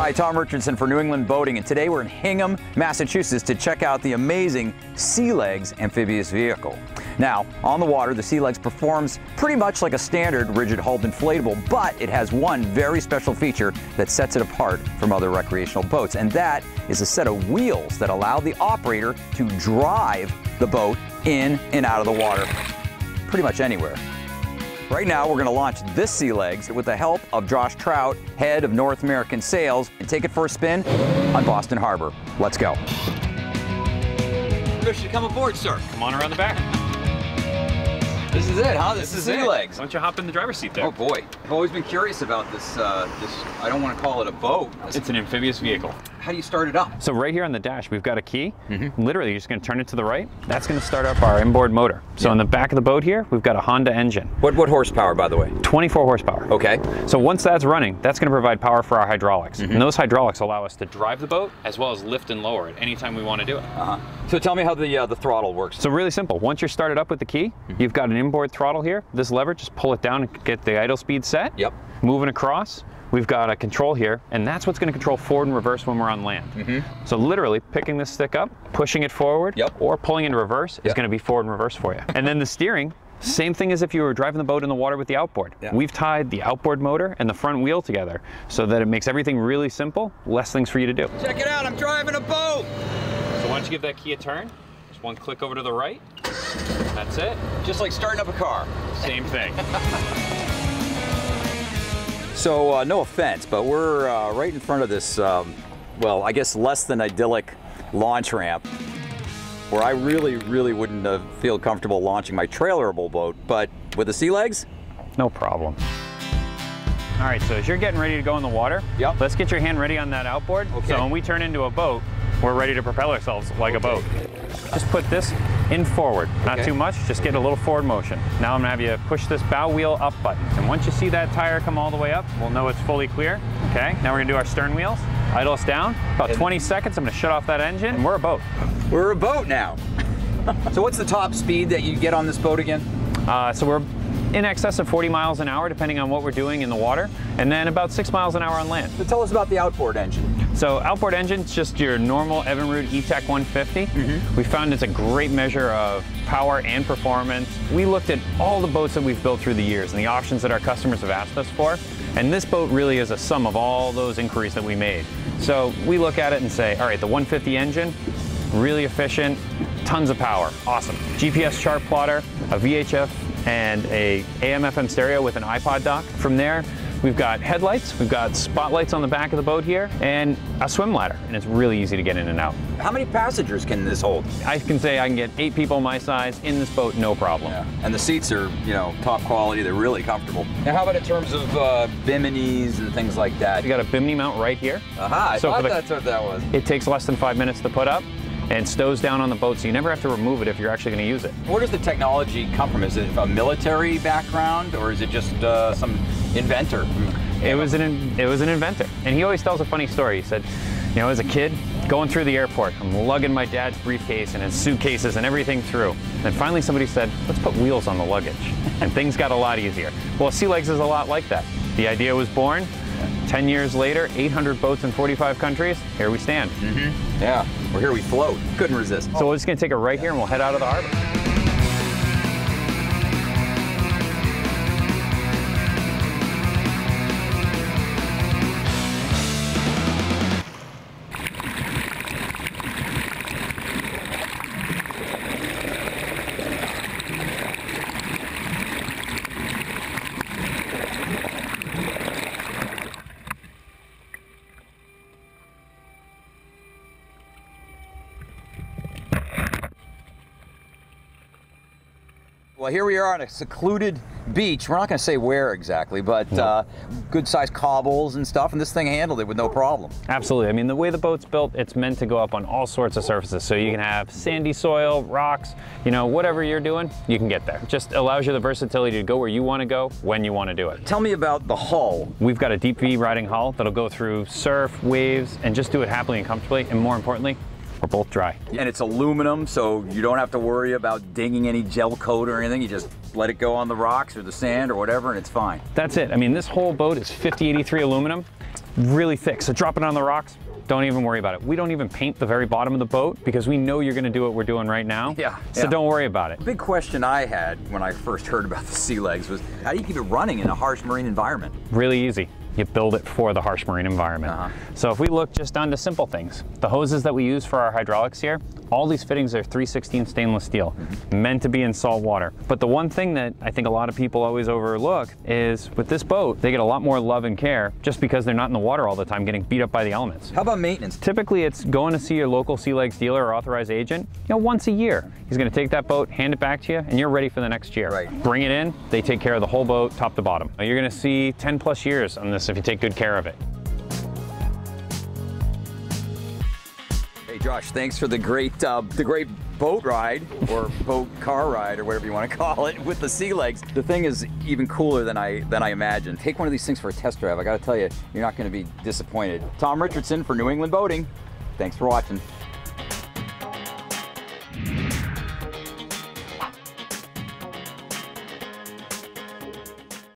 Hi, Tom Richardson for New England Boating, and today we're in Hingham, Massachusetts to check out the amazing Sealegs amphibious vehicle. Now, on the water, the Sealegs performs pretty much like a standard rigid-hulled inflatable, but it has one very special feature that sets it apart from other recreational boats, and that is a set of wheels that allow the operator to drive the boat in and out of the water, pretty much anywhere. Right now, we're going to launch this Sealegs with the help of Josh Trout, head of North American Sales, and take it for a spin on Boston Harbor. Let's go. Permission to come aboard, sir. Come on around the back. This is it, huh? This is Sealegs. Why don't you hop in the driver's seat there? Oh boy, I've always been curious about this. I don't want to call it a boat. It's an amphibious vehicle. How do you start it up? So right here on the dash, we've got a key. Literally, you're just going to turn it to the right. That's going to start up our inboard motor. So on the back of the boat here, we've got a Honda engine. What horsepower, by the way? 24 horsepower. Okay. So once that's running, that's going to provide power for our hydraulics. And those hydraulics allow us to drive the boat as well as lift and lower it anytime we want to do it. So tell me how the throttle works. So really simple. Once you're started up with the key, you've got an inboard throttle here. This lever, just pull it down and get the idle speed set. Yep. Moving across. We've got a control here, and that's what's going to control forward and reverse when we're on land. So literally picking this stick up, pushing it forward, or pulling in reverse is going to be forward and reverse for you. And then the steering, same thing as if you were driving the boat in the water with the outboard. We've tied the outboard motor and the front wheel together so that it makes everything really simple, less things for you to do. Check it out, I'm driving a boat! So why don't you give that key a turn? Just one click over to the right. That's it. Just like starting up a car. Same thing. So, no offense, but we're right in front of this, well, I guess less than idyllic launch ramp where I really wouldn't feel comfortable launching my trailerable boat, but with the Sealegs? No problem. All right, so as you're getting ready to go in the water, let's get your hand ready on that outboard. So when we turn into a boat, we're ready to propel ourselves like a boat. Just put this in forward, not too much, just get a little forward motion. Now I'm gonna have you push this bow wheel up button. And once you see that tire come all the way up, we'll know it's fully clear. Okay, now we're gonna do our stern wheels. Idle us down, about 20 seconds, I'm gonna shut off that engine, and we're a boat. We're a boat now. So what's the top speed that you get on this boat again? So we're in excess of 40 miles an hour, depending on what we're doing in the water, and then about 6 miles an hour on land. So tell us about the outboard engine. So outboard engine's just your normal Evinrude E-Tech 150. We found it's a great measure of power and performance. We looked at all the boats that we've built through the years and the options that our customers have asked us for, and this boat really is a sum of all those inquiries that we made. So we look at it and say, all right, the 150 engine, really efficient, tons of power, awesome. GPS chart plotter, a VHF, and a AM/FM stereo with an iPod dock. From there, we've got headlights, we've got spotlights on the back of the boat here, and a swim ladder, and it's really easy to get in and out. How many passengers can this hold? I can say I can get 8 people my size in this boat, no problem. And the seats are, you know, top quality, they're really comfortable. Now how about in terms of biminis and things like that? You got a bimini mount right here. I thought that's what that was. It takes less than 5 minutes to put up, and stows down on the boat, so you never have to remove it if you're actually going to use it. Where does the technology come from? Is it a military background, or is it just some inventor? It was an inventor, and he always tells a funny story. He said, you know, as a kid, going through the airport, I'm lugging my dad's briefcase and his suitcases and everything through. And finally somebody said, let's put wheels on the luggage, and things got a lot easier. Well, Sealegs is a lot like that. The idea was born. 10 years later, 800 boats in 45 countries, here we stand. Yeah, well, here we float. Couldn't resist. So we're just gonna take it right here and we'll head out of the harbor. Well, here we are on a secluded beach. We're not going to say where exactly, but good-sized cobbles and stuff, and this thing handled it with no problem. Absolutely. I mean, the way the boat's built, it's meant to go up on all sorts of surfaces. So you can have sandy soil, rocks, you know, whatever you're doing, you can get there. It just allows you the versatility to go where you want to go, when you want to do it. Tell me about the hull. We've got a deep V riding hull that'll go through surf, waves, and just do it happily and comfortably, and more importantly, we're both dry. And it's aluminum, so you don't have to worry about dinging any gel coat or anything. You just let it go on the rocks or the sand or whatever, and it's fine. That's it. I mean, this whole boat is 5083 aluminum. really thick. So drop it on the rocks, don't even worry about it. We don't even paint the very bottom of the boat because we know you're gonna do what we're doing right now. So don't worry about it. The big question I had when I first heard about the Sealegs was, how do you keep it running in a harsh marine environment? Really easy. You build it for the harsh marine environment. So if we look just down to simple things, the hoses that we use for our hydraulics here, all these fittings are 3/16 stainless steel, meant to be in salt water. But the one thing that I think a lot of people always overlook is with this boat, they get a lot more love and care just because they're not in the water all the time getting beat up by the elements. How about maintenance? Typically it's going to see your local Sealegs dealer or authorized agent, once a year. He's gonna take that boat, hand it back to you, and you're ready for the next year. Right. Bring it in, they take care of the whole boat, top to bottom. You're gonna see 10+ years on this if you take good care of it. Hey Josh, thanks for the great boat ride, or boat car ride, or whatever you want to call it, with the Sealegs. The thing is even cooler than I imagined. Take one of these things for a test drive. I got to tell you, you're not going to be disappointed. Tom Richardson for New England Boating. Thanks for watching.